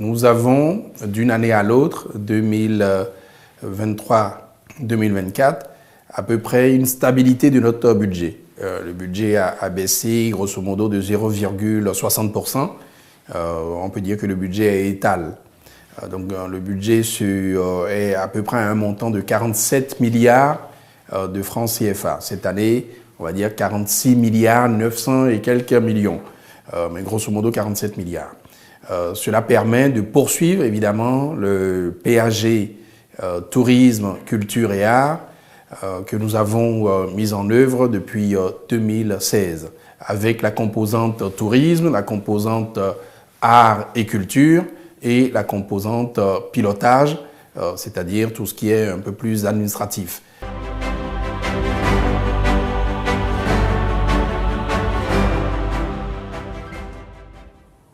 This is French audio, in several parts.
Nous avons, d'une année à l'autre, 2023-2024, à peu près une stabilité de notre budget. Le budget a baissé grosso modo de 0,60%. On peut dire que le budget est étal. Donc le budget est à peu près à un montant de 47 milliards de francs CFA. Cette année, on va dire 46 milliards 900 et quelques millions, mais grosso modo 47 milliards. Cela permet de poursuivre évidemment le PAG tourisme, culture et art que nous avons mis en œuvre depuis 2016 avec la composante tourisme, la composante art et culture et la composante pilotage, c'est-à-dire tout ce qui est un peu plus administratif.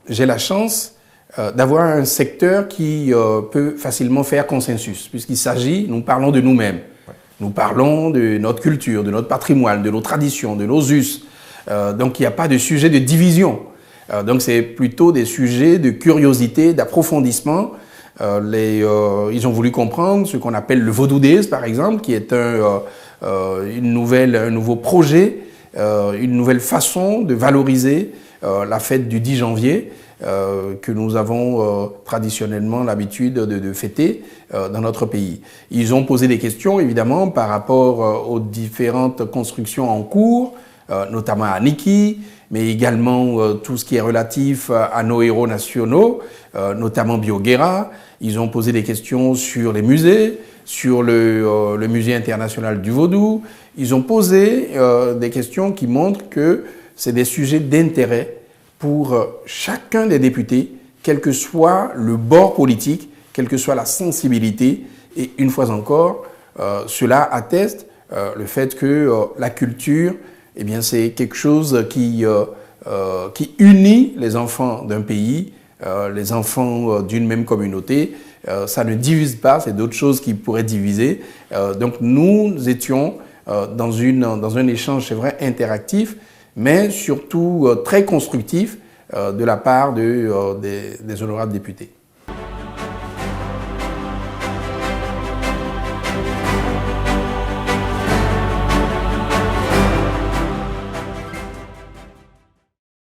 J'ai la chance d'avoir un secteur qui peut facilement faire consensus, puisqu'il s'agit, nous parlons de nous-mêmes. Nous parlons de notre culture, de notre patrimoine, de nos traditions, de nos us. Donc il n'y a pas de sujet de division. Donc c'est plutôt des sujets de curiosité, d'approfondissement. Ils ont voulu comprendre ce qu'on appelle le Vodou Days, par exemple, qui est un nouveau projet, une nouvelle façon de valoriser la fête du 10 janvier que nous avons traditionnellement l'habitude de fêter dans notre pays. Ils ont posé des questions, évidemment, par rapport aux différentes constructions en cours, notamment à Niki, mais également tout ce qui est relatif à nos héros nationaux, notamment Bioguera. Ils ont posé des questions sur les musées, sur le Musée international du Vaudou. Ils ont posé des questions qui montrent que c'est des sujets d'intérêt pour chacun des députés, quel que soit le bord politique, quelle que soit la sensibilité. Et une fois encore, cela atteste le fait que la culture, eh bien, c'est quelque chose qui unit les enfants d'un pays, les enfants d'une même communauté. Ça ne divise pas, c'est d'autres choses qui pourraient diviser. Donc nous étions dans un échange, c'est vrai, interactif, mais surtout très constructif de la part des honorables députés.